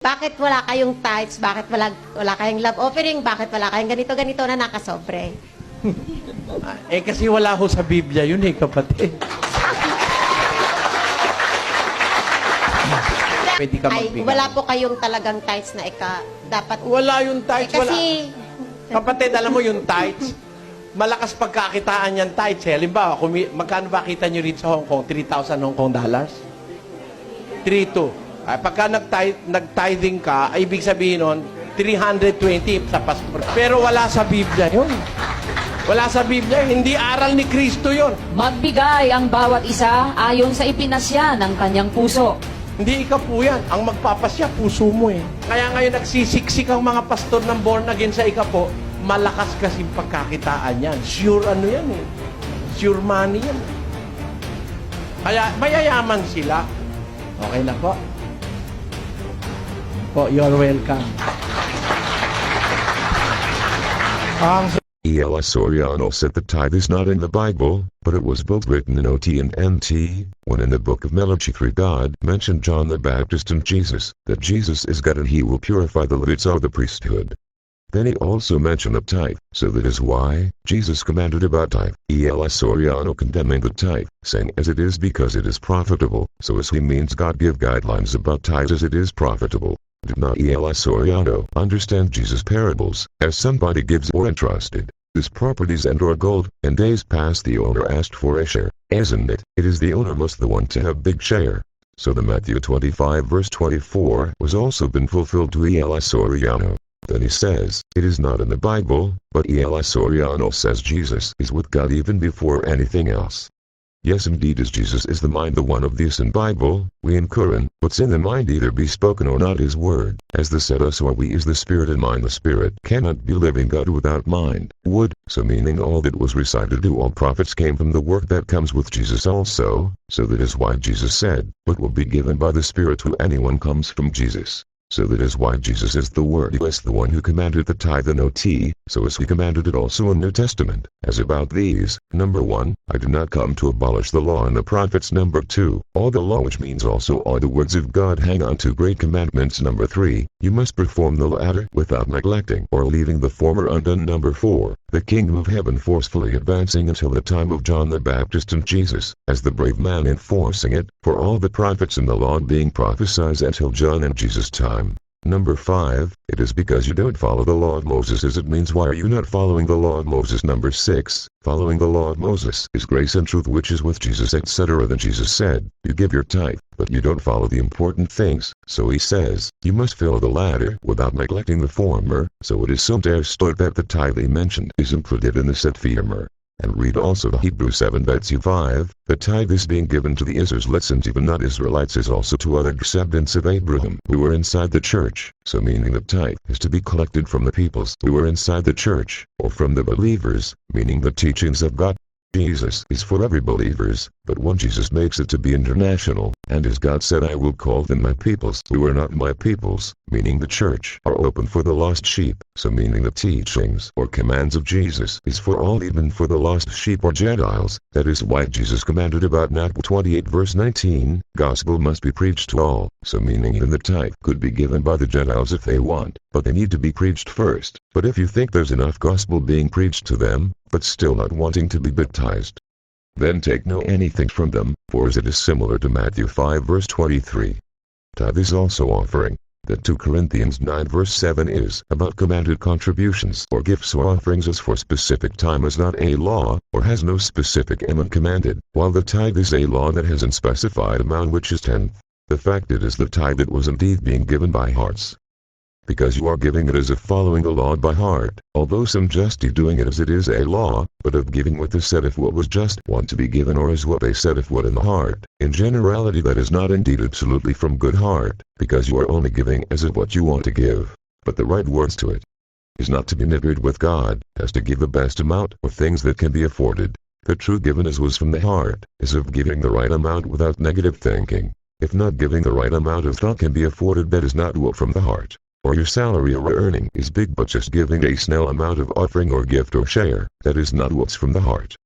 Bakit wala kayong tithes? Bakit wala kayong love offering? Bakit wala kayong ganito-ganito na nakasobre? Kasi wala ho sa Biblia yun kapatid. Pwede ka magbigay. Wala po kayong talagang tithes na dapat... Wala yung tithes, kasi... Kapatid, alam mo yung tithes? Malakas pagkakitaan yan tithes. Halimbawa, magkano ba kita nyo rito sa Hong Kong? 3,000 Hong Kong dollars? 3,200. Pagka nag-tithing ka, ay ibig sabihin nun, 320 sa pastor. Pero wala sa Biblia yun. Wala sa Biblia, hindi aral ni Kristo yun. Magbigay ang bawat isa ayon sa ipinasya ng kanyang puso. Hindi ikaw po yan. Ang magpapasya, puso mo eh. Kaya ngayon nagsisiksik ang mga pastor ng born again sa ikapo, malakas kasi pagkakitaan yan. Sure ano yan eh. Sure money yan. Kaya mayayaman sila. Okay na po. You're welcome. Soriano said the tithe is not in the Bible, but it was both written in OT and NT, when in the book of Malachi 3 God mentioned John the Baptist and Jesus, that Jesus is God and he will purify the Levites of the priesthood. Then he also mentioned the tithe, so that is why Jesus commanded about tithe. Soriano condemning the tithe, saying as it is because it is profitable, so as he means God give guidelines about tithe as it is profitable. Did not Soriano understand Jesus' parables, as somebody gives or entrusted his properties and or gold, and days past the owner asked for a share, isn't it? It is the owner must the one to have big share. So the Matthew 25 verse 24 was also been fulfilled to Soriano. Then he says, it is not in the Bible, but Soriano says Jesus is with God even before anything else. Yes indeed as Jesus is the mind the one of this in Bible, we in Quran, what's in the mind either be spoken or not his word, as the said us or we is the spirit and mind the spirit cannot be living God without mind, would, so meaning all that was recited to all prophets came from the work that comes with Jesus also, so that is why Jesus said, what will be given by the Spirit to anyone comes from Jesus. So that is why Jesus is the Word, he is the one who commanded the tithe in OT, so as he commanded it also in New Testament. As about these, number 1, I did not come to abolish the law and the prophets. Number 2, all the law which means also all the words of God hang on to great commandments. Number 3, you must perform the latter without neglecting or leaving the former undone. Number 4, the kingdom of heaven forcefully advancing until the time of John the Baptist and Jesus, as the brave man enforcing it, for all the prophets and the law being prophesied until John and Jesus' time. Number 5, it is because you don't follow the law of Moses as it means why are you not following the law of Moses. Number 6, following the law of Moses is grace and truth which is with Jesus etc. Then Jesus said, you give your tithe, but you don't follow the important things, so he says, you must follow the latter without neglecting the former, so it is so understood that the tithe he mentioned is included in the said former. And read also the Hebrews 7:5, the tithe is being given to the Israelites and even not Israelites is also to other descendants of Abraham who were inside the church, so meaning the tithe is to be collected from the peoples who were inside the church, or from the believers, meaning the teachings of God. Jesus is for every believers, but one Jesus makes it to be international, and as God said I will call them my peoples who are not my peoples, meaning the church are open for the lost sheep, so meaning the teachings or commands of Jesus is for all even for the lost sheep or Gentiles. That is why Jesus commanded about Matthew 28 verse 19, gospel must be preached to all, so meaning even the tithe could be given by the Gentiles if they want, but they need to be preached first. But if you think there's enough gospel being preached to them, but still not wanting to be baptized, then take no anything from them, for as it is similar to Matthew 5 verse 23. Tithe is also offering. That 2 Corinthians 9 verse 7 is about commanded contributions or gifts or offerings as for specific time is not a law, or has no specific amount commanded, while the tithe is a law that has a specified amount which is tenth. The fact it is the tithe that was indeed being given by hearts. Because you are giving it as if following the law by heart, although some justy doing it as it is a law, but of giving what they said if what was just want to be given or as what they said if what in the heart. In generality that is not indeed absolutely from good heart, because you are only giving as if what you want to give. But the right words to it is not to be niggard with God, as to give the best amount or things that can be afforded. The true given as was from the heart, is of giving the right amount without negative thinking. If not giving the right amount of thought can be afforded that is not what from the heart. Or your salary or earning is big but just giving a small amount of offering or gift or share, that is not what's from the heart.